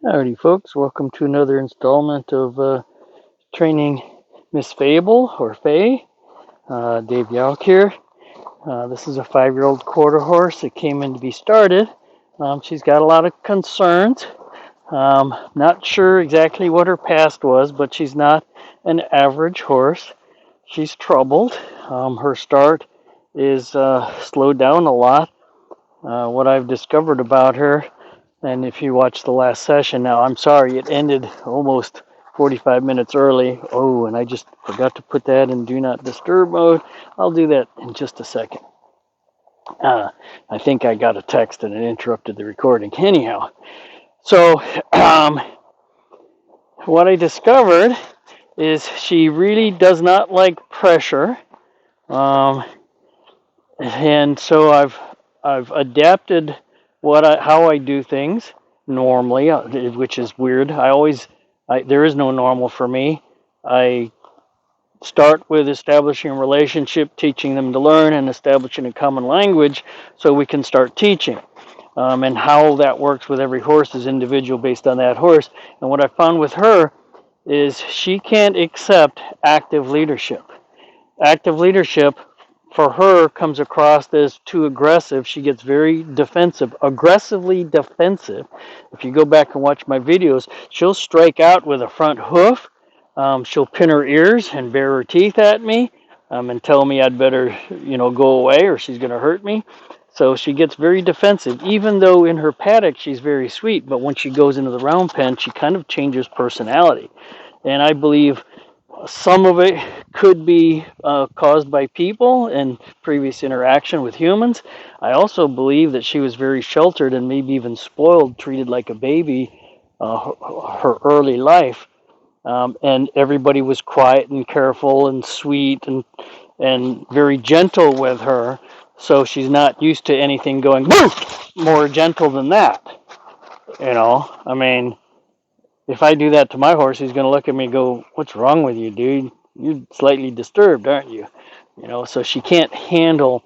Howdy folks, welcome to another installment of training Miss Fable, or Faye. Dave Yauk here. This is a 5-year-old quarter horse that came in to be started. She's got a lot of concerns. Not sure exactly what her past was, but she's not an average horse. She's troubled. Her start is slowed down a lot. What I've discovered about her, and if you watched the last session, now I'm sorry, it ended almost 45 minutes early. Oh, and I just forgot to put that in do not disturb mode. I'll do that in just a second. I think I got a text and it interrupted the recording. Anyhow, so what I discovered is she really does not like pressure. Um, and so I've adapted how I do things normally, which is weird. There is no normal for me. I start with establishing a relationship, teaching them to learn, and establishing a common language so we can start teaching. And how that works with every horse is individual based on that horse. And what I found with her is she can't accept active leadership. Active leadership for her comes across as too aggressive. She gets very defensive, aggressively defensive. If you go back and watch my videos, she'll strike out with a front hoof. She'll pin her ears and bare her teeth at me and tell me I'd better, go away or she's going to hurt me. So she gets very defensive, even though in her paddock she's very sweet. But when she goes into the round pen, she kind of changes personality. And I believe some of it could be caused by people and previous interaction with humans. I also believe that she was very sheltered and maybe even spoiled, treated like a baby her early life. And everybody was quiet and careful and sweet and very gentle with her. So she's not used to anything going more gentle than that. I mean, if I do that to my horse, he's going to look at me and go, "What's wrong with you, dude? You're slightly disturbed, aren't you?" So she can't handle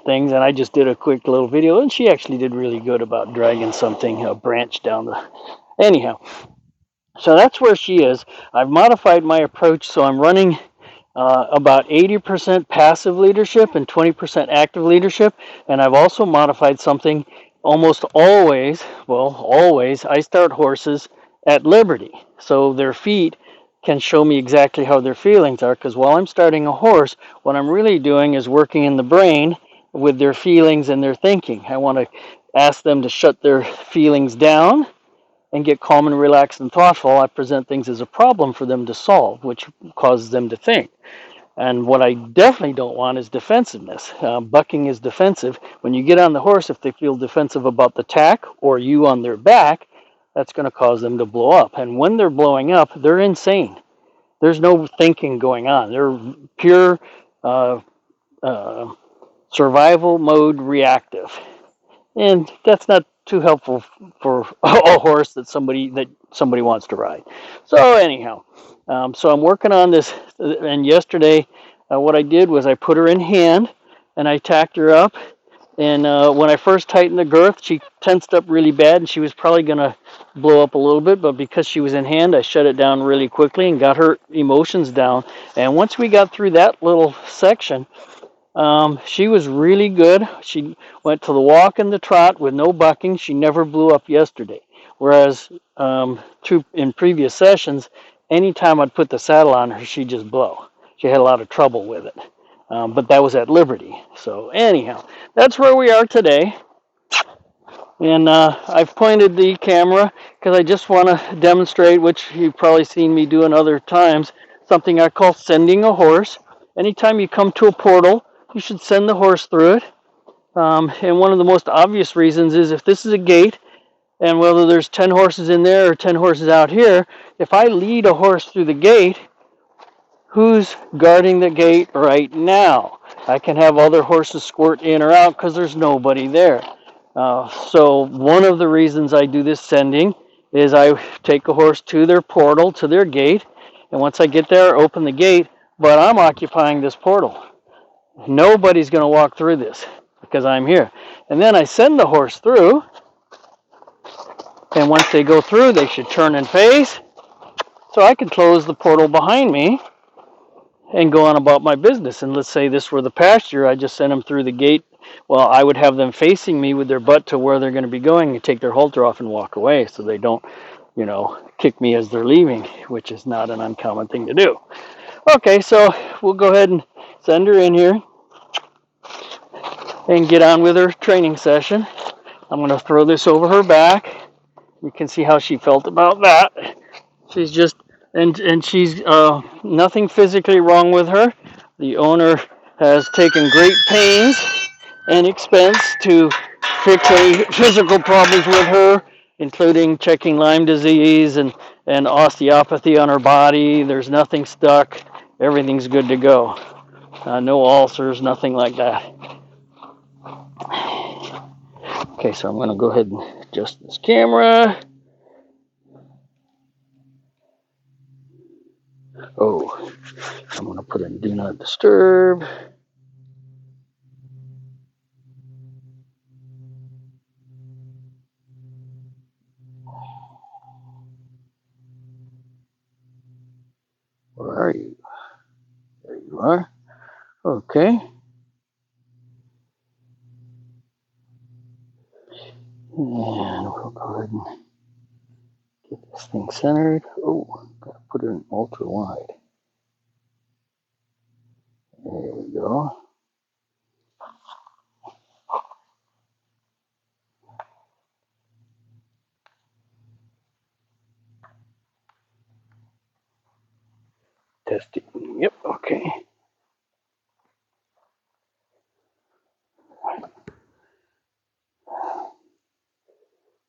things. And I just did a quick little video, and she actually did really good about dragging something, a branch down the. Anyhow, so that's where she is. I've modified my approach, so I'm running about 80% passive leadership and 20% active leadership. And I've also modified something almost always, I start horses at liberty. So their feet can show me exactly how their feelings are. Because while I'm starting a horse, what I'm really doing is working in the brain with their feelings and their thinking. I want to ask them to shut their feelings down and get calm and relaxed and thoughtful. I present things as a problem for them to solve, which causes them to think. And what I definitely don't want is defensiveness. Bucking is defensive. When you get on the horse, if they feel defensive about the tack or you on their back, that's going to cause them to blow up. And when they're blowing up, they're insane. There's no thinking going on. They're pure survival mode reactive. And that's not too helpful for a horse that somebody wants to ride. So anyhow, so I'm working on this. And yesterday, what I did was I put her in hand, and I tacked her up. And when I first tightened the girth, she tensed up really bad, and she was probably going to blow up a little bit. But because she was in hand, I shut it down really quickly and got her emotions down. And once we got through that little section, she was really good. She went to the walk and the trot with no bucking. She never blew up yesterday. Whereas in previous sessions, anytime I'd put the saddle on her, she'd just blow. She had a lot of trouble with it. But that was at liberty. So anyhow, that's where we are today. And I've pointed the camera because I just want to demonstrate, which you've probably seen me do in other times, something I call sending a horse. Anytime you come to a portal, you should send the horse through it. And one of the most obvious reasons is if this is a gate, and whether there's 10 horses in there or 10 horses out here, if I lead a horse through the gate, who's guarding the gate right now? I can have other horses squirt in or out because there's nobody there. So one of the reasons I do this sending is I take a horse to their portal, to their gate, and once I get there, I open the gate, but I'm occupying this portal. Nobody's going to walk through this because I'm here. And then I send the horse through, And once they go through, they should turn and face. So I can close the portal behind me and go on about my business. And let's say this were the pasture, I just sent them through the gate. Well, I would have them facing me with their butt to where they're going to be going and take their halter off and walk away so they don't, kick me as they're leaving, which is not an uncommon thing to do. Okay, so we'll go ahead and send her in here and get on with her training session. I'm going to throw this over her back. You can see how she felt about that. She's just, and she's nothing physically wrong with her. The owner has taken great pains and expense to fix any physical problems with her, including checking Lyme disease and osteopathy on her body. There's nothing stuck. Everything's good to go. No ulcers, nothing like that. Okay, so I'm going to go ahead and adjust this camera. Oh, I'm going to put in Do Not Disturb. Where are you? There you are. Okay. And we'll go ahead and get this thing centered. Oh, got to put it in ultra wide. There we go. Testing. Yep, okay.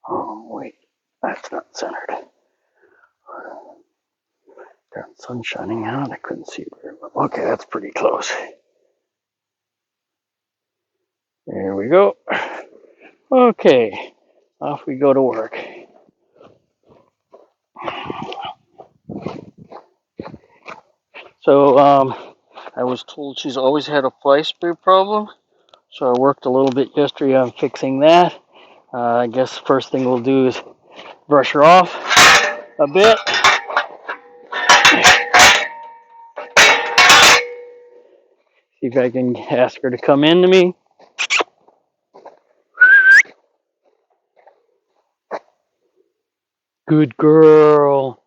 Oh, wait. That's not centered. Darn, sun shining out. I couldn't see very well. Okay, that's pretty close. There we go. Okay, off we go to work. So, I was told she's always had a fly spray problem. So I worked a little bit yesterday on fixing that. I guess first thing we'll do is brush her off a bit. See if I can ask her to come into me. Good girl.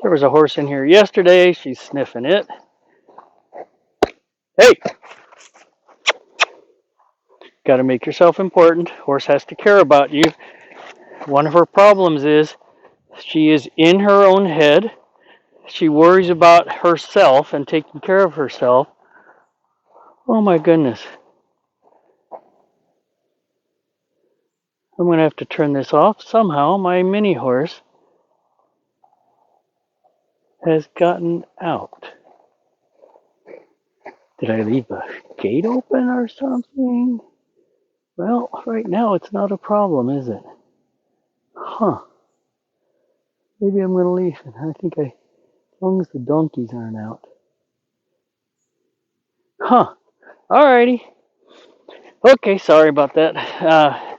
There was a horse in here yesterday. She's sniffing it. Hey! Got to make yourself important. Horse has to care about you. One of her problems is she is in her own head. She worries about herself and taking care of herself. Oh my goodness. I'm going to have to turn this off. Somehow my mini horse has gotten out. Did I leave the gate open or something? Well, right now it's not a problem, is it? Huh. Maybe I'm going to leave it. As long as the donkeys aren't out. Huh. Alrighty. Okay, sorry about that.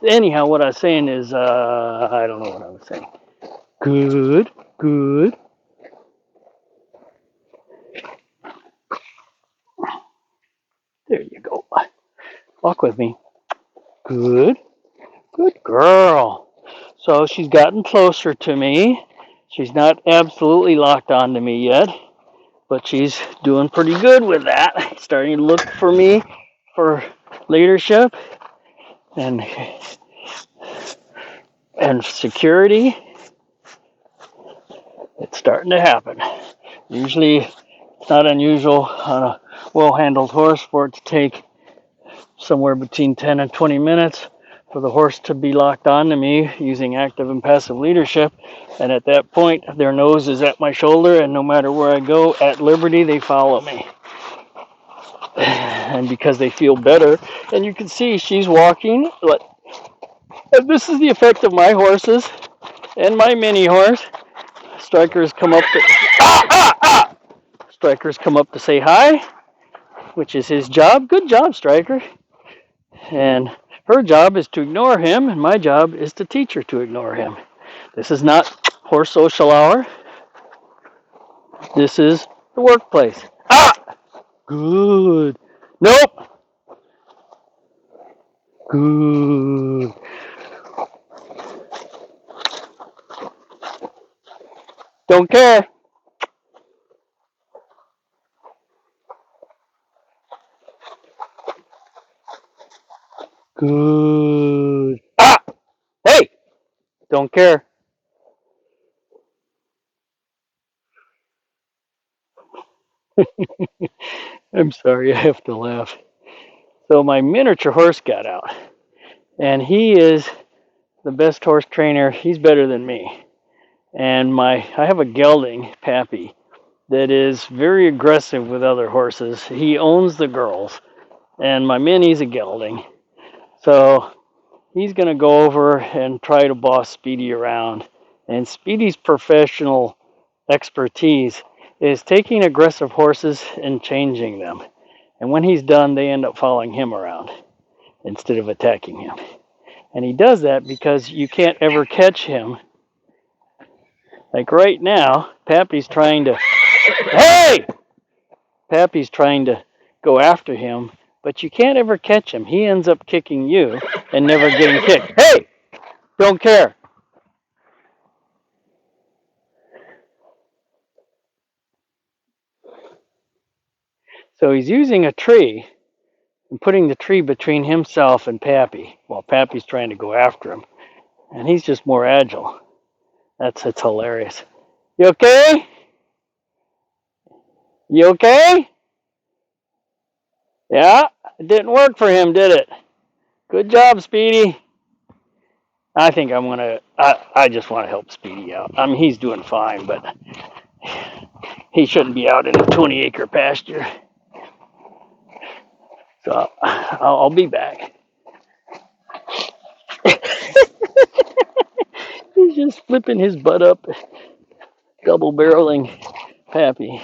Anyhow, what I was saying is, I don't know what I was saying. Good, good. There you go. Walk with me. Good, good girl. So she's gotten closer to me. She's not absolutely locked onto me yet, but she's doing pretty good with that. Starting to look for me for leadership and security. It's starting to happen. Usually, it's not unusual on a well-handled horse for it to take somewhere between 10 and 20 minutes for the horse to be locked on to me using active and passive leadership. And at that point, their nose is at my shoulder, and no matter where I go, at liberty, they follow me. And because they feel better, and you can see she's walking. And this is the effect of my horses and my mini horse. Strikers come up to Strikers come up to say hi, which is his job. Good job, Striker. And Her job is to ignore him, and my job is to teach her to ignore him. This is not horse social hour. This is the workplace. Ah! Good. Nope. Good. Don't care. Good. Ah! Hey! Don't care. I'm sorry, I have to laugh. So my miniature horse got out, and he is the best horse trainer. He's better than me. And I have a gelding, Pappy, that is very aggressive with other horses. He owns the girls, and my Minnie's a gelding. So he's going to go over and try to boss Speedy around. And Speedy's professional expertise is taking aggressive horses and changing them. And when he's done, they end up following him around instead of attacking him. And he does that because you can't ever catch him. Like right now, Pappy's trying to, hey! Pappy's trying to go after him, but you can't ever catch him. He ends up kicking you and never getting kicked. Hey! Don't care. So he's using a tree and putting the tree between himself and Pappy while Pappy's trying to go after him. And he's just more agile. It's hilarious. You okay? You okay? Yeah? It didn't work for him, did it? Good job, Speedy. I think I just want to help Speedy out. I mean, he's doing fine, but he shouldn't be out in a 20-acre pasture. So I'll be back. He's just flipping his butt up, double barreling Pappy.